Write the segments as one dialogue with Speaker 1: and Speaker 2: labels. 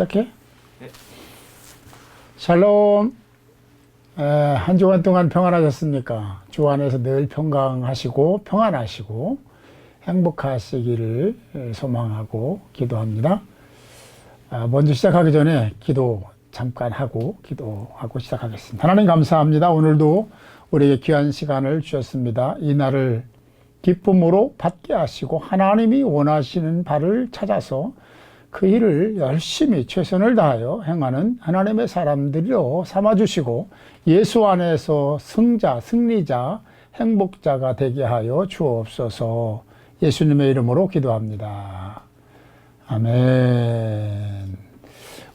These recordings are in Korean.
Speaker 1: 시작해?
Speaker 2: 네.
Speaker 1: 샬롬. 한 주간 동안 평안하셨습니까? 주 안에서 늘 평강하시고 평안하시고 행복하시기를 소망하고 기도합니다. 먼저 시작하기 전에 기도 잠깐 하고 기도하고 시작하겠습니다. 하나님 감사합니다. 오늘도 우리에게 귀한 시간을 주셨습니다. 이 날을 기쁨으로 받게 하시고 하나님이 원하시는 바를 찾아서 그 일을 열심히 최선을 다하여 행하는 하나님의 사람들로 삼아주시고 예수 안에서 승자, 승리자, 행복자가 되게 하여 주옵소서. 예수님의 이름으로 기도합니다. 아멘.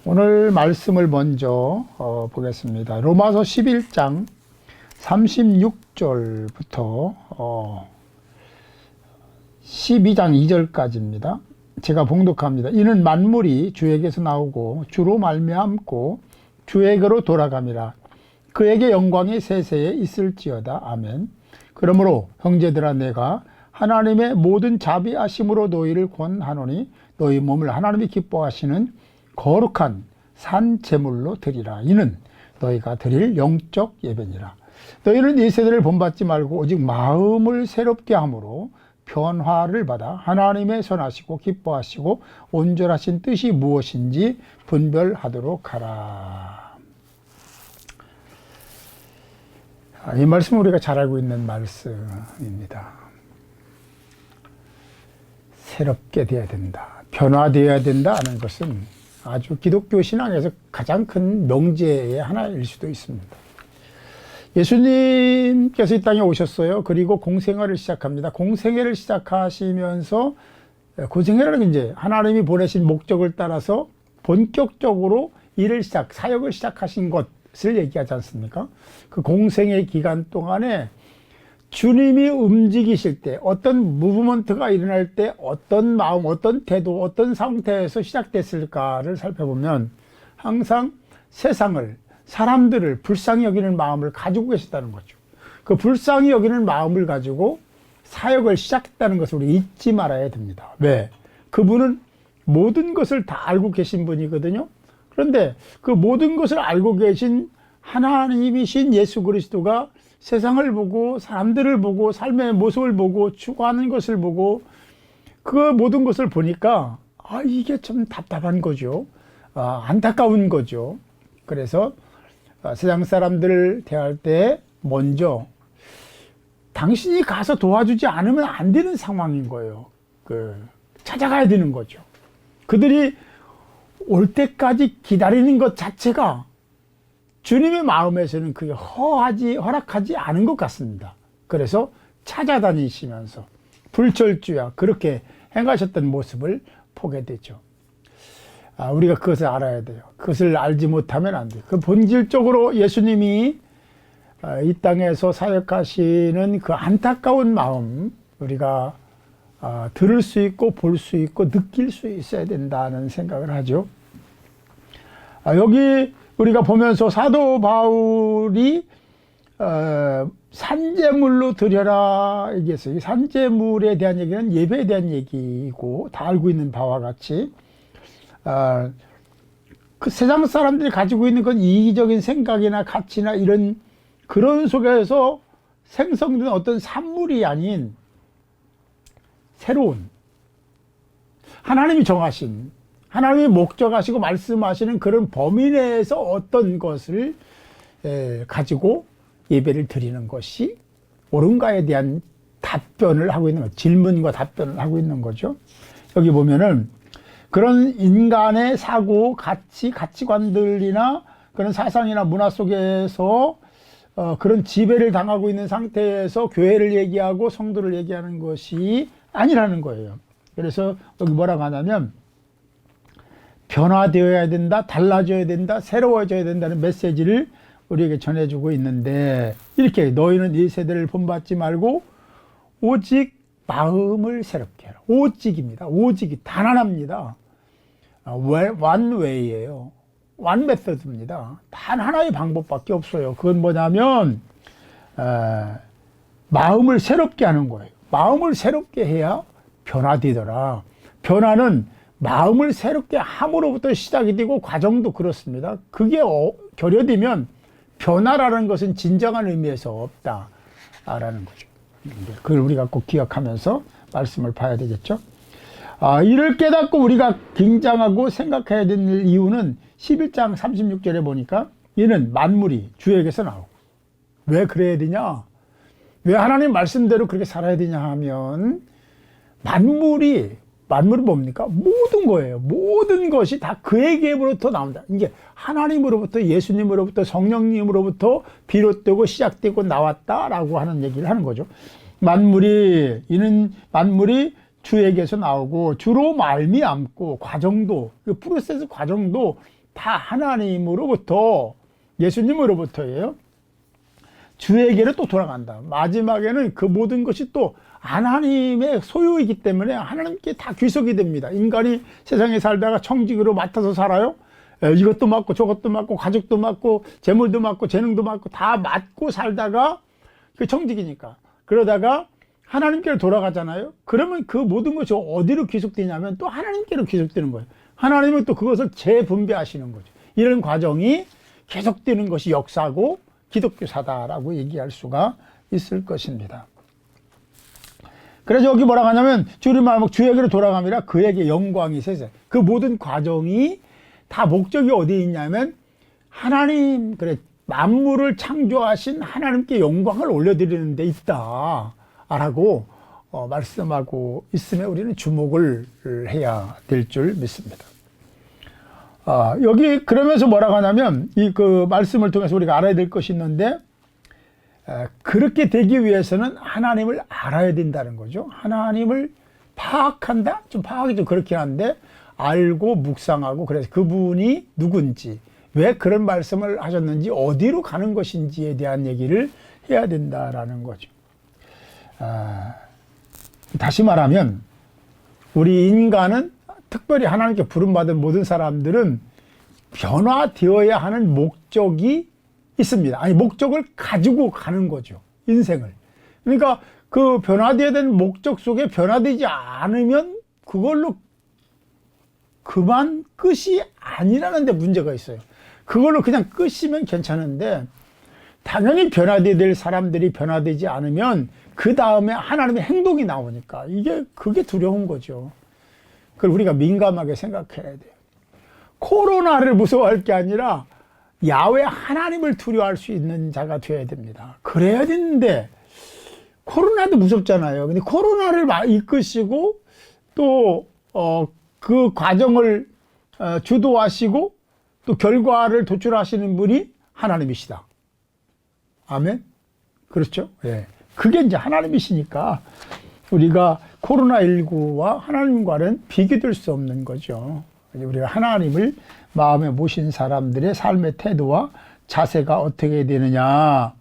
Speaker 1: 오늘 말씀을 먼저 보겠습니다. 로마서 11장 36절부터 12장 2절까지입니다. 제가 봉독합니다. 이는 만물이 주에게서 나오고 주로 말미암고 주에게로 돌아감이라. 그에게 영광이 세세에 있을지어다. 아멘. 그러므로 형제들아, 내가 하나님의 모든 자비하심으로 너희를 권하노니 너희 몸을 하나님이 기뻐하시는 거룩한 산 제물로 드리라. 이는 너희가 드릴 영적 예배니라. 너희는 이 세대를 본받지 말고 오직 마음을 새롭게 함으로 변화를 받아 하나님의 선하시고 기뻐하시고 온전하신 뜻이 무엇인지 분별하도록 하라. 이 말씀은 우리가 잘 알고 있는 말씀입니다. 새롭게 되어야 된다, 변화되어야 된다 하는 것은 아주 기독교 신앙에서 가장 큰 명제의 하나일 수도 있습니다. 예수님께서 이 땅에 오셨어요. 그리고 공생애를 시작합니다. 공생애를 시작하시면서, 공생애라는 게 이제 하나님이 보내신 목적을 따라서 본격적으로 사역을 시작하신 것을 얘기하지 않습니까? 그 공생애 기간 동안에 주님이 움직이실 때, 어떤 무브먼트가 일어날 때 어떤 마음, 어떤 태도, 어떤 상태에서 시작됐을까를 살펴보면 항상 세상을, 사람들을 불쌍히 여기는 마음을 가지고 계셨다는 거죠. 그 불쌍히 여기는 마음을 가지고 사역을 시작했다는 것을 우리 잊지 말아야 됩니다. 왜? 그분은 모든 것을 다 알고 계신 분이거든요. 그런데 그 모든 것을 알고 계신 하나님이신 예수 그리스도가 세상을 보고 사람들을 보고 삶의 모습을 보고 추구하는 것을 보고 그 모든 것을 보니까 이게 좀 답답한 거죠. 안타까운 거죠. 그래서 세상 사람들을 대할 때 먼저 당신이 가서 도와주지 않으면 안 되는 상황인 거예요. 찾아가야 되는 거죠. 그들이 올 때까지 기다리는 것 자체가 주님의 마음에서는 그게 허락하지 않은 것 같습니다. 그래서 찾아다니시면서 불철주야 그렇게 행하셨던 모습을 보게 되죠. 우리가 그것을 알아야 돼요. 그것을 알지 못하면 안 돼요. 그 본질적으로 예수님이 이 땅에서 사역하시는 그 안타까운 마음 우리가 들을 수 있고 볼 수 있고 느낄 수 있어야 된다는 생각을 하죠. 여기 우리가 보면서 사도 바울이 산제물로 드려라 얘기했어요. 이 산제물에 대한 얘기는 예배에 대한 얘기이고 다 알고 있는 바와 같이 그 세상 사람들이 가지고 있는 건 이기적인 생각이나 가치나 이런 그런 속에서 생성된 어떤 산물이 아닌 새로운 하나님이 정하신, 하나님이 목적하시고 말씀하시는 그런 범위 내에서 어떤 것을 가지고 예배를 드리는 것이 옳은가에 대한 답변을 하고 있는 것, 질문과 답변을 하고 있는 거죠. 여기 보면은 그런 인간의 사고, 가치관들이나 그런 사상이나 문화 속에서 그런 지배를 당하고 있는 상태에서 교회를 얘기하고 성도를 얘기하는 것이 아니라는 거예요. 그래서 여기 뭐라고 하냐면 변화되어야 된다, 달라져야 된다, 새로워져야 된다는 메시지를 우리에게 전해주고 있는데 이렇게 너희는 이 세대를 본받지 말고 오직 마음을 새롭게 해라. 오직입니다. 오직이 단 하나입니다. one way예요. one method입니다. 단 하나의 방법밖에 없어요. 그건 뭐냐면 마음을 새롭게 하는 거예요. 마음을 새롭게 해야 변화되더라. 변화는 마음을 새롭게 함으로부터 시작이 되고 과정도 그렇습니다. 그게 결여되면 변화라는 것은 진정한 의미에서 없다라는 거죠. 그걸 우리가 꼭 기억하면서 말씀을 봐야 되겠죠. 이를 깨닫고 우리가 긴장하고 생각해야 되는 이유는 11장 36절에 보니까 이는 만물이 주에게서 나오고. 왜 그래야 되냐? 왜 하나님 말씀대로 그렇게 살아야 되냐 하면 만물이 뭡니까? 모든 거예요. 모든 것이 다 그에게로부터 나온다. 이게 하나님으로부터, 예수님으로부터, 성령님으로부터 비롯되고 시작되고 나왔다라고 하는 얘기를 하는 거죠. 이는 만물이 주에게서 나오고 주로 말미암고 과정도, 그 프로세스 과정도 다 하나님으로부터, 예수님으로부터예요. 주에게로 또 돌아간다. 마지막에는 그 모든 것이 또 하나님의 소유이기 때문에 하나님께 다 귀속이 됩니다. 인간이 세상에 살다가 청직으로 맡아서 살아요. 이것도 맡고 저것도 맡고 가족도 맡고 재물도 맡고 재능도 맡고 다 맡고 살다가 그 청직이니까. 그러다가 하나님께로 돌아가잖아요. 그러면 그 모든 것이 어디로 귀속되냐면 또 하나님께로 귀속되는 거예요. 하나님은 또 그것을 재분배하시는 거죠. 이런 과정이 계속되는 것이 역사고 기독교사다라고 얘기할 수가 있을 것입니다. 그래서 여기 뭐라고 하냐면 주에게로 돌아감이라 그에게 영광이 세세. 그 모든 과정이 다 목적이 어디에 있냐면 하나님, 만물을 창조하신 하나님께 영광을 올려드리는 데 있다라고 말씀하고 있음에 우리는 주목을 해야 될 줄 믿습니다. 여기 그러면서 뭐라고 하냐면 그 말씀을 통해서 우리가 알아야 될 것이 있는데 그렇게 되기 위해서는 하나님을 알아야 된다는 거죠. 하나님을 파악한다? 좀 파악이 좀 그렇긴 한데 알고 묵상하고 그래서 그분이 누군지 왜 그런 말씀을 하셨는지 어디로 가는 것인지에 대한 얘기를 해야 된다라는 거죠. 다시 말하면 우리 인간은 특별히 하나님께 부름받은 모든 사람들은 변화되어야 하는 목적이 있습니다. 아니, 목적을 가지고 가는 거죠. 인생을. 그러니까 그 변화되어야 되는 목적 속에 변화되지 않으면 그걸로 그만 끝이 아니라는 데 문제가 있어요. 그걸로 그냥 끝이면 괜찮은데 당연히 변화되어야 될 사람들이 변화되지 않으면 그 다음에 하나님의 행동이 나오니까 그게 두려운 거죠. 그걸 우리가 민감하게 생각해야 돼요. 코로나를 무서워할 게 아니라 야훼 하나님을 두려워할 수 있는 자가 되어야 됩니다. 그래야 되는데 코로나도 무섭잖아요. 근데 코로나를 이끄시고 또 그 과정을 주도하시고 또 결과를 도출하시는 분이 하나님이시다. 아멘. 그렇죠? 예. 그게 이제 하나님이시니까 우리가 코로나19와 하나님과는 비교될 수 없는 거죠. 우리가 하나님을 마음에 모신 사람들의 삶의 태도와 자세가 어떻게 되느냐.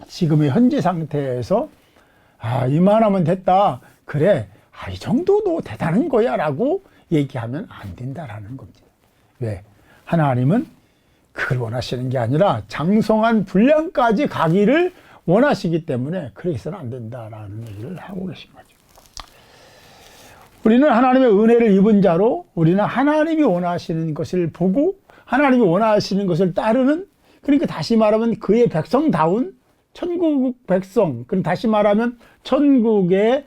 Speaker 1: 지금의 현재 상태에서 이만하면 됐다. 그래. 이 정도도 대단한 거야 라고 얘기하면 안 된다라는 겁니다. 왜? 하나님은 그걸 원하시는 게 아니라 장성한 분량까지 가기를 원하시기 때문에 그렇게 해서는 안 된다라는 얘기를 하고 계신 거죠. 우리는 하나님의 은혜를 입은 자로 우리는 하나님이 원하시는 것을 보고 하나님이 원하시는 것을 따르는, 그러니까 다시 말하면 그의 백성다운 천국 백성, 그럼 다시 말하면 천국에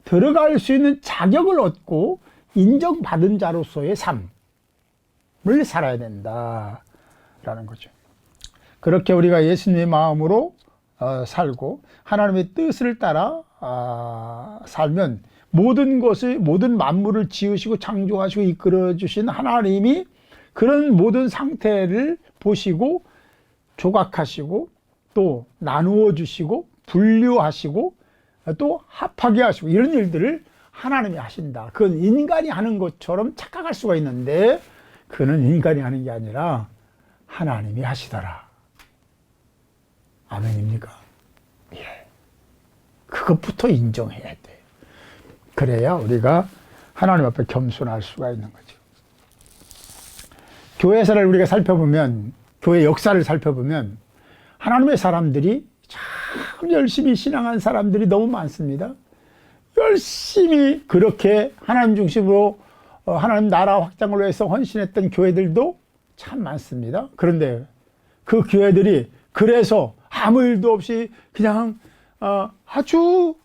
Speaker 1: 들어갈 수 있는 자격을 얻고 인정받은 자로서의 삶을 살아야 된다라는 거죠. 그렇게 우리가 예수님의 마음으로 살고 하나님의 뜻을 따라 살면 모든 만물을 지으시고 창조하시고 이끌어 주신 하나님이 그런 모든 상태를 보시고 조각하시고 또 나누어 주시고 분류하시고 또 합하게 하시고 이런 일들을 하나님이 하신다. 그건 인간이 하는 것처럼 착각할 수가 있는데 그는 인간이 하는 게 아니라 하나님이 하시더라. 아멘입니까? 예. 그것부터 인정해야 돼. 그래야 우리가 하나님 앞에 겸손할 수가 있는 거죠. 교회사를 우리가 살펴보면, 교회 역사를 살펴보면 하나님의 사람들이 참 열심히 신앙한 사람들이 너무 많습니다. 열심히 그렇게 하나님 중심으로 하나님 나라 확장을 위해서 헌신했던 교회들도 참 많습니다. 그런데 그 교회들이 그래서 아무 일도 없이 그냥 아주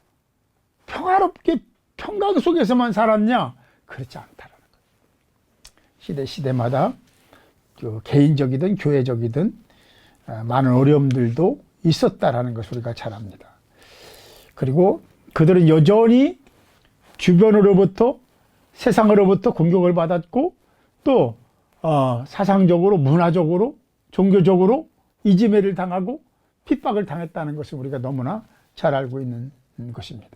Speaker 1: 평화롭게 평강 속에서만 살았냐? 그렇지 않다라는 거예요. 시대마다 개인적이든 교회적이든 많은 어려움들도 있었다라는 것을 우리가 잘 압니다. 그리고 그들은 여전히 주변으로부터 세상으로부터 공격을 받았고 또 사상적으로 문화적으로 종교적으로 이지매를 당하고 핍박을 당했다는 것을 우리가 너무나 잘 알고 있는 것입니다.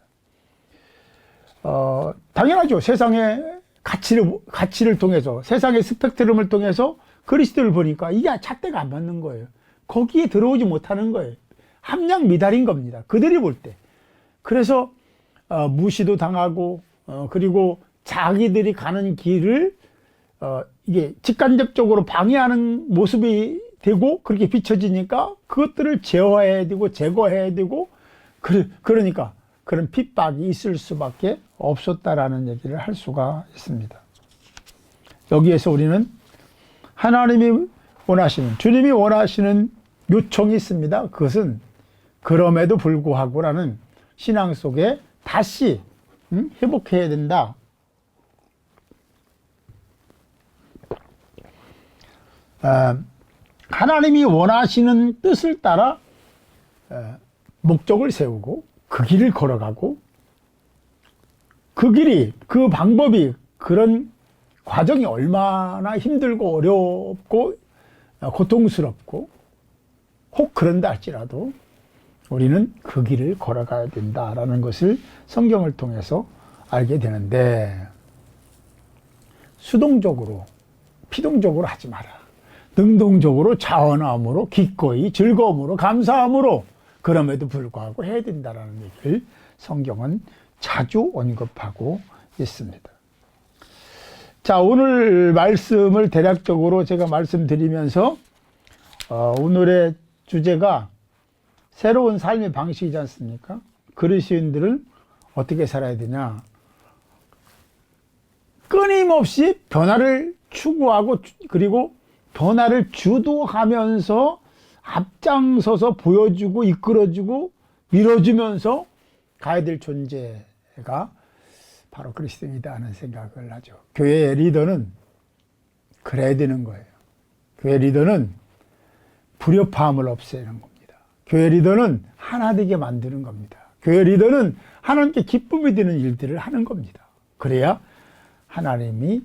Speaker 1: 당연하죠. 세상의 가치를 통해서 세상의 스펙트럼을 통해서 그리스도를 보니까 이게 잣대가 안 맞는 거예요. 거기에 들어오지 못하는 거예요. 함량 미달인 겁니다. 그들이 볼 때. 그래서 무시도 당하고 그리고 자기들이 가는 길을 이게 직간접적으로 방해하는 모습이 되고 그렇게 비춰지니까 그것들을 제어해야 되고 제거해야 되고 그러니까 그런 핍박이 있을 수밖에 없었다라는 얘기를 할 수가 있습니다. 여기에서 우리는 하나님이 원하시는, 주님이 원하시는 요청이 있습니다. 그것은 그럼에도 불구하고라는 신앙 속에 다시 회복해야 된다. 하나님이 원하시는 뜻을 따라 목적을 세우고 그 길을 걸어가고 그 길이, 그 방법이, 그런 과정이 얼마나 힘들고 어렵고 고통스럽고 혹 그런다 할지라도 우리는 그 길을 걸어가야 된다라는 것을 성경을 통해서 알게 되는데, 수동적으로 피동적으로 하지 마라. 능동적으로 자원함으로 기꺼이 즐거움으로 감사함으로 그럼에도 불구하고 해야 된다라는 얘기를 성경은 자주 언급하고 있습니다. 자, 오늘 말씀을 대략적으로 제가 말씀드리면서 오늘의 주제가 새로운 삶의 방식이지 않습니까? 그리스도인들은 어떻게 살아야 되냐? 끊임없이 변화를 추구하고 그리고 변화를 주도하면서 앞장서서 보여주고 이끌어주고 밀어주면서 가야 될 존재가 바로 그리스도인이다 하는 생각을 하죠. 교회의 리더는 그래야 되는 거예요. 교회 리더는 불협화음을 없애는 겁니다. 교회 리더는 하나 되게 만드는 겁니다. 교회 리더는 하나님께 기쁨이 되는 일들을 하는 겁니다. 그래야 하나님이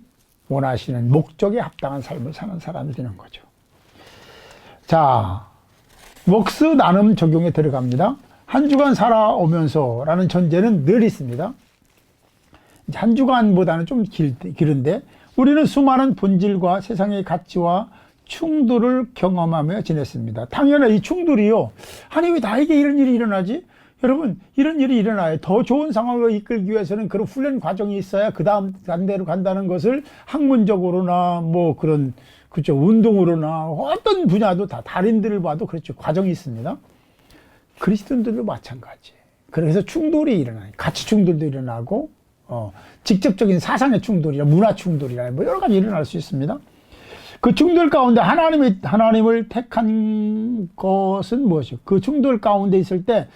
Speaker 1: 원하시는 목적에 합당한 삶을 사는 사람이 되는 거죠. 자, 웍스 나눔 적용에 들어갑니다. 한 주간 살아오면서 라는 전제는 늘 있습니다. 한 주간보다는 좀 길은데 우리는 수많은 본질과 세상의 가치와 충돌을 경험하며 지냈습니다. 당연히 이 충돌이요. 아니 왜 나에게 이런 일이 일어나지? 여러분, 이런 일이 일어나요. 더 좋은 상황으로 이끌기 위해서는 그런 훈련 과정이 있어야 그 다음 단계로 간다는 것을 학문적으로나 뭐 그런, 그렇죠, 운동으로나 어떤 분야도 다 달인들을 봐도 그렇죠. 과정이 있습니다. 그리스도인들도 마찬가지. 그래서 충돌이 일어나요. 가치 충돌도 일어나고 직접적인 사상의 충돌이나 문화 충돌이나 뭐 여러 가지 일어날 수 있습니다. 그 충돌 가운데 하나님을 택한 것은 무엇이요? 그 충돌 가운데 있을 때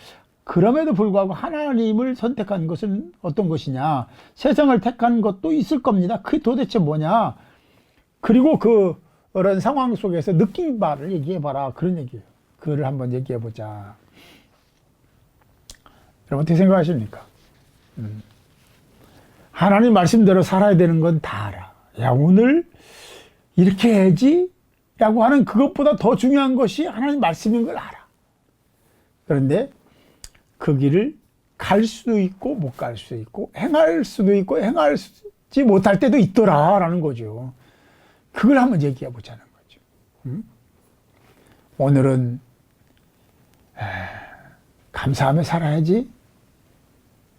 Speaker 1: 그럼에도 불구하고 하나님을 선택한 것은 어떤 것이냐? 세상을 택한 것도 있을 겁니다. 그게 도대체 뭐냐? 그리고 그런 상황 속에서 느낀 바를 얘기해봐라. 그런 얘기예요. 그거를 한번 얘기해보자. 여러분 어떻게 생각하십니까? 하나님 말씀대로 살아야 되는 건 다 알아. 야, 오늘 이렇게 해야지 라고 하는 그것보다 더 중요한 것이 하나님 말씀인 걸 알아. 그런데 그 길을 갈 수도 있고 못 갈 수도 있고 행할 수도 있고 행하지 못할 때도 있더라 라는 거죠. 그걸 한번 얘기해 보자는 거죠. 오늘은 감사하며 살아야지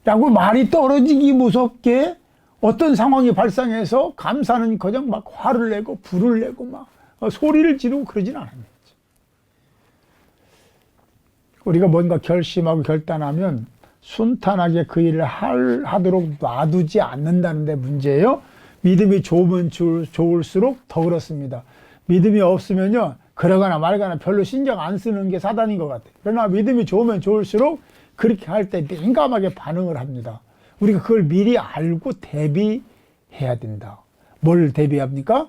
Speaker 1: 라고 말이 떨어지기 무섭게 어떤 상황이 발생해서 감사는 그냥 막 화를 내고 불을 내고 막 소리를 지르고 그러진 않는 거죠. 우리가 뭔가 결심하고 결단하면 순탄하게 그 일을 하도록 놔두지 않는다는 데 문제예요. 믿음이 좋으면 좋을수록 더 그렇습니다. 믿음이 없으면요, 그러거나 말거나 별로 신경 안 쓰는 게 사단인 것 같아요. 그러나 믿음이 좋으면 좋을수록 그렇게 할 때 민감하게 반응을 합니다. 우리가 그걸 미리 알고 대비해야 된다. 뭘 대비합니까?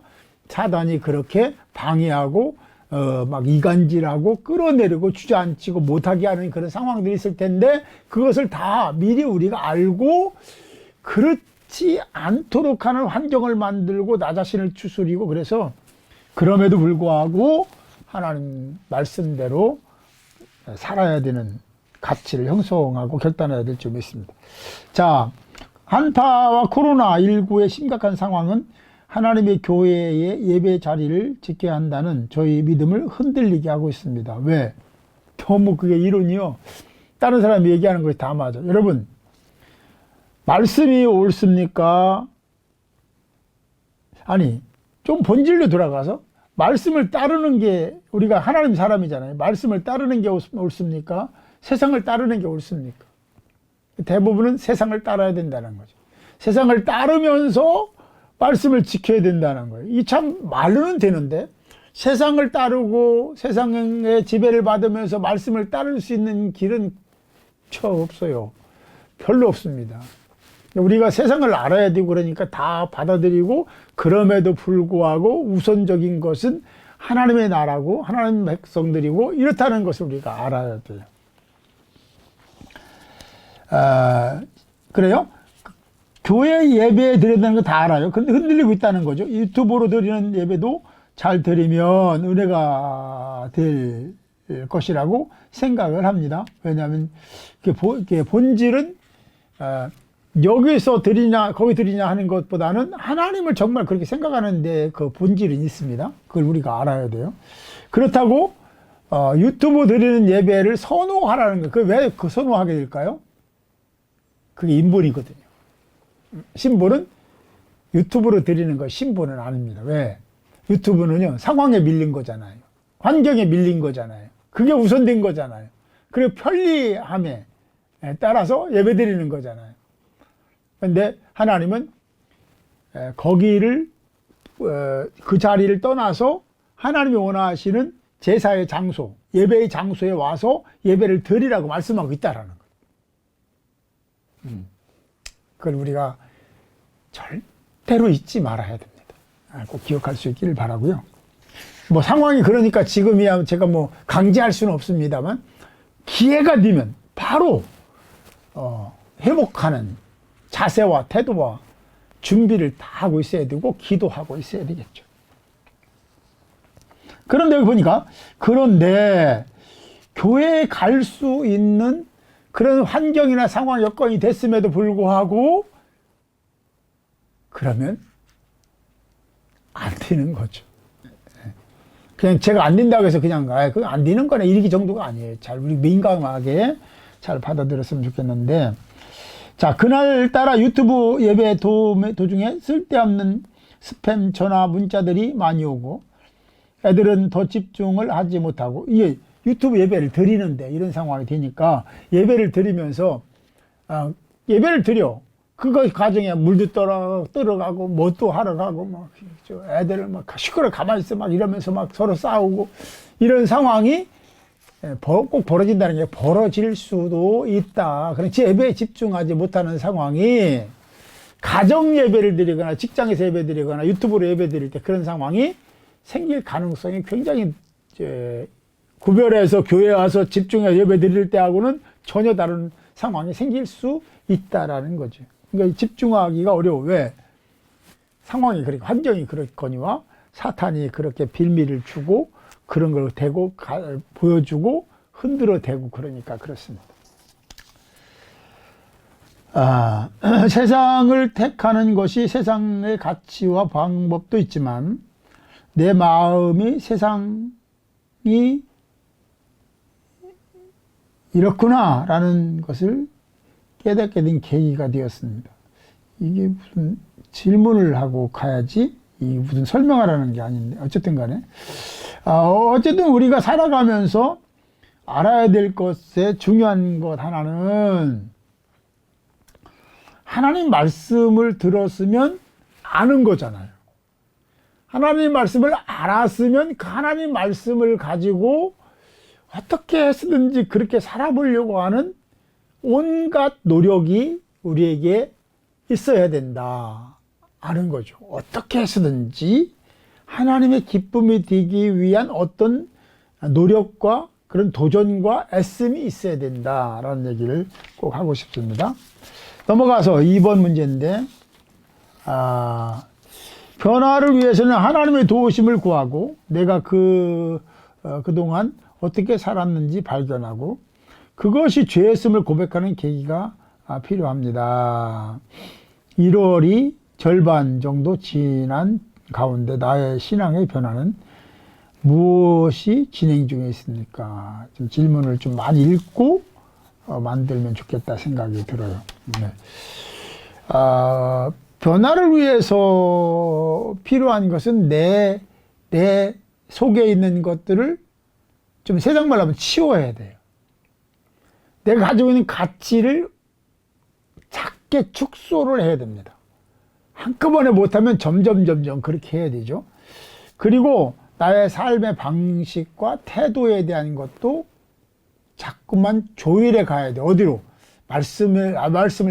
Speaker 1: 사단이 그렇게 방해하고 막 이간질하고 끌어내리고 주저앉히고 못하게 하는 그런 상황들이 있을 텐데, 그것을 다 미리 우리가 알고 그렇지 않도록 하는 환경을 만들고 나 자신을 추스리고, 그래서 그럼에도 불구하고 하나님 말씀대로 살아야 되는 가치를 형성하고 결단해야 될 점이 있습니다. 자, 한파와 코로나19의 심각한 상황은 하나님의 교회의 예배 자리를 지켜야 한다는 저희 믿음을 흔들리게 하고 있습니다. 왜? 너무 그게 이론이요, 다른 사람이 얘기하는 것이 다 맞아. 여러분, 말씀이 옳습니까? 아니, 좀 본질로 돌아가서 말씀을 따르는 게, 우리가 하나님 사람이잖아요. 말씀을 따르는 게 옳습니까? 세상을 따르는 게 옳습니까? 대부분은 세상을 따라야 된다는 거죠. 세상을 따르면서 말씀을 지켜야 된다는 거예요. 이 참 말로는 되는데, 세상을 따르고 세상의 지배를 받으면서 말씀을 따를 수 있는 길은 없어요. 별로 없습니다. 우리가 세상을 알아야 되고 그러니까 다 받아들이고, 그럼에도 불구하고 우선적인 것은 하나님의 나라고 하나님 백성들이고 이렇다는 것을 우리가 알아야 돼요. 그래요? 교회 예배 드려야 되는 거 다 알아요. 근데 흔들리고 있다는 거죠. 유튜브로 드리는 예배도 잘 드리면 은혜가 될 것이라고 생각을 합니다. 왜냐하면 본질은 여기서 드리냐 거기 드리냐 하는 것보다는 하나님을 정말 그렇게 생각하는데 그 본질은 있습니다. 그걸 우리가 알아야 돼요. 그렇다고 유튜브 드리는 예배를 선호하라는 거, 그 왜 그 선호하게 될까요? 그게 인본이거든요. 신본은 유튜브로 드리는 거 신본은 아닙니다. 왜? 유튜브는요, 상황에 밀린 거잖아요. 환경에 밀린 거잖아요. 그게 우선된 거잖아요. 그리고 편리함에 따라서 예배 드리는 거잖아요. 근데 하나님은 거기를 그 자리를 떠나서 하나님이 원하시는 제사의 장소, 예배의 장소에 와서 예배를 드리라고 말씀하고 있다라는 거예요. 그걸 우리가 절대로 잊지 말아야 됩니다. 꼭 기억할 수 있기를 바라고요. 뭐 상황이 그러니까 지금이야 제가 뭐 강제할 수는 없습니다만, 기회가 되면 바로 회복하는 자세와 태도와 준비를 다 하고 있어야 되고 기도하고 있어야 되겠죠. 그런데 여기 보니까, 그런데 교회에 갈 수 있는 그런 환경이나 상황 여건이 됐음에도 불구하고 그러면 안 되는 거죠. 그냥 제가 안 된다고 해서 그냥 그거 안 되는 거네 이렇게 정도가 아니에요. 잘 우리 민감하게 잘 받아들였으면 좋겠는데, 자, 그날따라 유튜브 예배 도중에 쓸데없는 스팸 전화 문자들이 많이 오고 애들은 더 집중을 하지 못하고, 이게 유튜브 예배를 드리는데 이런 상황이 되니까 예배를 드리면서 예배를 드려. 그거 가정에 물도 떨어가고 뭐 또 하러 가고 막 애들을 막 시끄러 가만히 있어 막 이러면서 막 서로 싸우고 이런 상황이 꼭 벌어진다는 게 벌어질 수도 있다. 그렇지 예배에 집중하지 못하는 상황이 가정 예배를 드리거나 직장에서 예배 드리거나 유튜브로 예배 드릴 때 그런 상황이 생길 가능성이 굉장히 구별해서 교회에 와서 집중해서 예배 드릴 때하고는 전혀 다른 상황이 생길 수 있다라는 거죠. 그러니까 집중하기가 어려워. 왜? 상황이 그렇게 환경이 그렇거니와 사탄이 그렇게 빌미를 주고 그런 걸 대고 보여주고 흔들어 대고 그러니까 그렇습니다. 세상을 택하는 것이 세상의 가치와 방법도 있지만 내 마음이 세상이 이렇구나 라는 것을 깨닫게 된 계기가 되었습니다. 이게 무슨 질문을 하고 가야지 이게 무슨 설명하라는 게 아닌데 어쨌든 간에 어쨌든 우리가 살아가면서 알아야 될 것의 중요한 것 하나는 하나님 말씀을 들었으면 아는 거잖아요. 하나님 말씀을 알았으면 그 하나님 말씀을 가지고 어떻게 해서든지 그렇게 살아보려고 하는 온갖 노력이 우리에게 있어야 된다 아는 거죠. 어떻게 해서든지 하나님의 기쁨이 되기 위한 어떤 노력과 그런 도전과 애씀이 있어야 된다라는 얘기를 꼭 하고 싶습니다. 넘어가서 2번 문제인데, 변화를 위해서는 하나님의 도우심을 구하고 내가 그동안 어떻게 살았는지 발견하고 그것이 죄였음을 고백하는 계기가 필요합니다. 1월이 절반 정도 지난 가운데 나의 신앙의 변화는 무엇이 진행 중에 있습니까? 좀 질문을 좀 많이 읽고 만들면 좋겠다 생각이 들어요. 네. 변화를 위해서 필요한 것은 내 속에 있는 것들을 좀 세상 말로 하면 치워야 돼요. 내가 가지고 있는 가치를 작게 축소를 해야 됩니다. 한꺼번에 못하면 점점 그렇게 해야 되죠. 그리고 나의 삶의 방식과 태도에 대한 것도 자꾸만 조율해 가야 돼. 어디로? 말씀을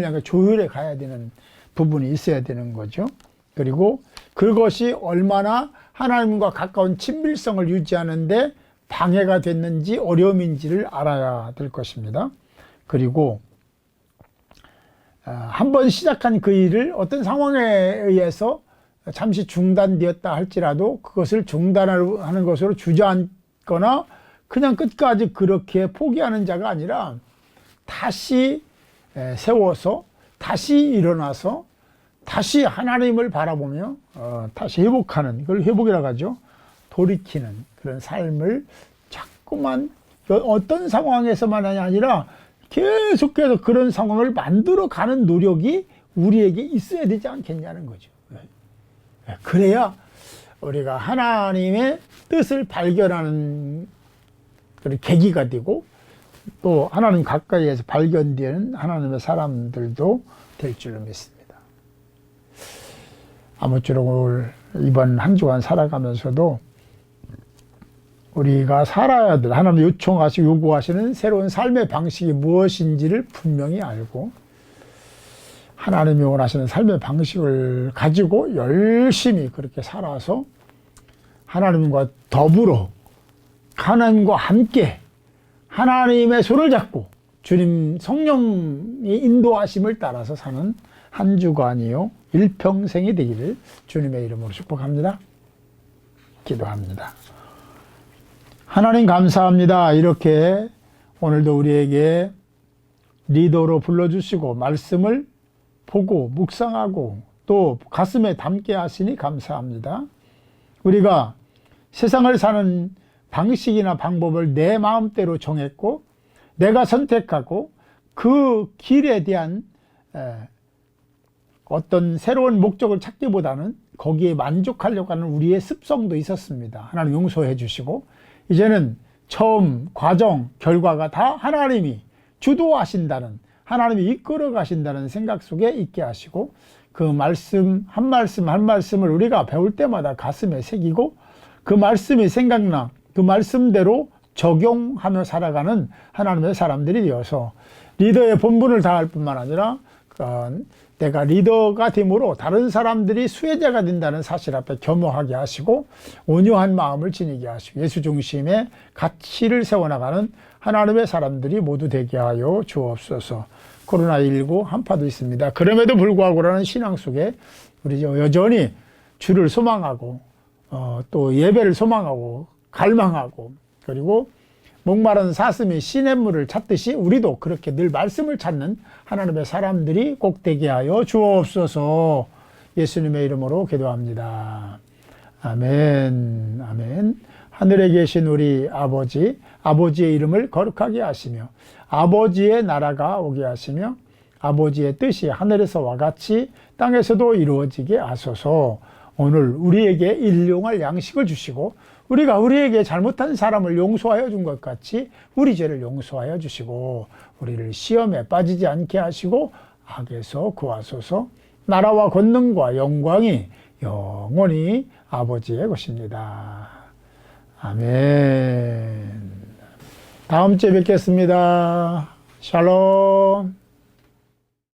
Speaker 1: 향해 조율해 가야 되는 부분이 있어야 되는 거죠. 그리고 그것이 얼마나 하나님과 가까운 친밀성을 유지하는데 방해가 됐는지 어려움인지를 알아야 될 것입니다. 그리고 한번 시작한 그 일을 어떤 상황에 의해서 잠시 중단되었다 할지라도 그것을 중단하는 것으로 주저앉거나 그냥 끝까지 그렇게 포기하는 자가 아니라 다시 세워서 다시 일어나서 다시 하나님을 바라보며 다시 회복하는, 그걸 회복이라고 하죠. 돌이키는 그런 삶을 자꾸만 어떤 상황에서만 아니라 계속해서 그런 상황을 만들어가는 노력이 우리에게 있어야 되지 않겠냐는 거죠. 그래야 우리가 하나님의 뜻을 발견하는 그런 계기가 되고 또 하나님 가까이에서 발견되는 하나님의 사람들도 될 줄로 믿습니다. 아무쪼록 이번 한 주간 살아가면서도 우리가 살아야 될 하나님 요청하시고 요구하시는 새로운 삶의 방식이 무엇인지를 분명히 알고 하나님이 원하시는 삶의 방식을 가지고 열심히 그렇게 살아서 하나님과 더불어 하나님과 함께 하나님의 손을 잡고 주님 성령의 인도하심을 따라서 사는 한 주간이요 일평생이 되기를 주님의 이름으로 축복합니다. 기도합니다. 하나님 감사합니다. 이렇게 오늘도 우리에게 리더로 불러주시고 말씀을 보고 묵상하고 또 가슴에 담게 하시니 감사합니다. 우리가 세상을 사는 방식이나 방법을 내 마음대로 정했고 내가 선택하고 그 길에 대한 어떤 새로운 목적을 찾기보다는 거기에 만족하려고 하는 우리의 습성도 있었습니다. 하나님 용서해 주시고 이제는 처음, 과정, 결과가 다 하나님이 주도하신다는, 하나님이 이끌어 가신다는 생각 속에 있게 하시고 그 말씀 한 말씀을 우리가 배울 때마다 가슴에 새기고 그 말씀이 생각나 그 말씀대로 적용하며 살아가는 하나님의 사람들이 되어서 리더의 본분을 다할 뿐만 아니라 내가 리더가 됨으로 다른 사람들이 수혜자가 된다는 사실 앞에 겸허하게 하시고 온유한 마음을 지니게 하시고 예수 중심의 가치를 세워나가는 하나님의 사람들이 모두 되게 하여 주옵소서. 코로나19 한파도 있습니다. 그럼에도 불구하고라는 신앙 속에 우리 여전히 주를 소망하고 또 예배를 소망하고 갈망하고 그리고 목마른 사슴이 시냇물을 찾듯이 우리도 그렇게 늘 말씀을 찾는 하나님의 사람들이 꼭 되게 하여 주옵소서. 예수님의 이름으로 기도합니다. 아멘. 아멘. 하늘에 계신 우리 아버지, 아버지의 이름을 거룩하게 하시며 아버지의 나라가 오게 하시며 아버지의 뜻이 하늘에서와 같이 땅에서도 이루어지게 하소서. 오늘 우리에게 일용할 양식을 주시고 우리가 우리에게 잘못한 사람을 용서하여 준 것 같이 우리 죄를 용서하여 주시고 우리를 시험에 빠지지 않게 하시고 하게서 구하소서. 나라와 권능과 영광이 영원히 아버지의 것입니다. 아멘. 다음 주에 뵙겠습니다. 샬롬.